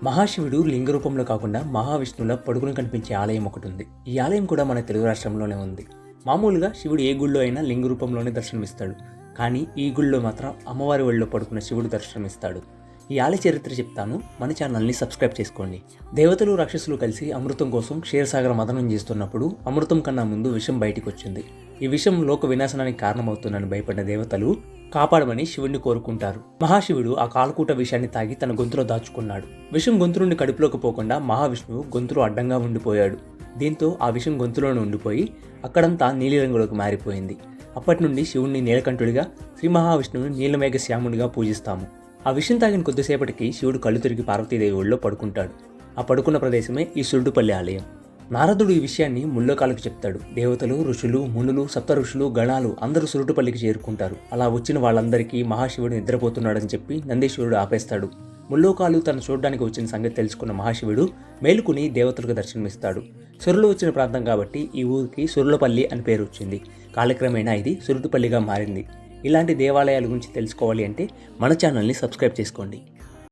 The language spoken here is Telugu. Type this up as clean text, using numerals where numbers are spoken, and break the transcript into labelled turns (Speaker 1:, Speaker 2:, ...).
Speaker 1: మహాశివుడు లింగ రూపంలో కాకుండా మహావిష్ణువుల పడుకుని కనిపించే ఆలయం ఒకటి ఉంది. ఈ ఆలయం కూడా మన తెలుగు రాష్ట్రంలోనే ఉంది. మామూలుగా శివుడు ఏ గుళ్ళో అయినా లింగ రూపంలోనే దర్శనమిస్తాడు. కానీ ఈ గుళ్ళో మాత్రం అమ్మవారి ఒళ్ళో పడుకున్న శివుడు దర్శనమిస్తాడు. ఈ ఆలయ చరిత్ర చెప్తాను, మన ఛానల్ని సబ్స్క్రైబ్ చేసుకోండి. దేవతలు రాక్షసులు కలిసి అమృతం కోసం క్షీరసాగర మదనం చేస్తున్నప్పుడు అమృతం కన్నా ముందు విషం బయటికి వచ్చింది. ఈ విషం లోక వినాశనానికి కారణమవుతుందని భయపడిన దేవతలు కాపాడమని శివుణ్ణి కోరుకుంటారు. మహాశివుడు ఆ కాలకూట విషాన్ని తాగి తన గొంతులో దాచుకున్నాడు. విషం గొంతు నుండి కడుపులోకి పోకుండా మహావిష్ణువు గొంతులో అడ్డంగా ఉండిపోయాడు. దీంతో ఆ విషం గొంతులోనే ఉండిపోయి అక్కడంతా నీలిరంగులోకి మారిపోయింది. అప్పటి నుండి శివుణ్ణి నీలకంఠుడిగా, శ్రీ మహావిష్ణువుని నీలమేఘ శ్యాముడిగా పూజిస్తాము. ఆ విషయం తాగిన కొద్దిసేపటికి శివుడు కళ్ళు తిరిగి పార్వతీదేవి ఒళ్ళో పడుకుంటాడు. ఆ పడుకున్న ప్రదేశమే ఈ సురుడుపల్లి ఆలయం. నారదుడు ఈ విషయాన్ని ముల్లోకాలకు చెప్తాడు. దేవతలు, ఋషులు, మునులు, సప్త ఋషులు, గణాలు అందరూ సురుటుపల్లికి చేరుకుంటారు. అలా వచ్చిన వాళ్ళందరికీ మహాశివుడు నిద్రపోతున్నాడని చెప్పి నందీశ్వరుడు ఆపేస్తాడు. ముల్లోకాలు తను చూడడానికి వచ్చిన సంగతి తెలుసుకున్న మహాశివుడు మేలుకుని దేవతలకు దర్శనమిస్తాడు. సురులు వచ్చిన ప్రాంతం కాబట్టి ఈ ఊరికి సురులపల్లి అని పేరు వచ్చింది. కాలక్రమేణా ఇది సురుటుపల్లిగా మారింది. ఇలాంటి దేవాలయాల గురించి తెలుసుకోవాలి అంటే మన ఛానల్ని సబ్స్క్రైబ్ చేసుకోండి.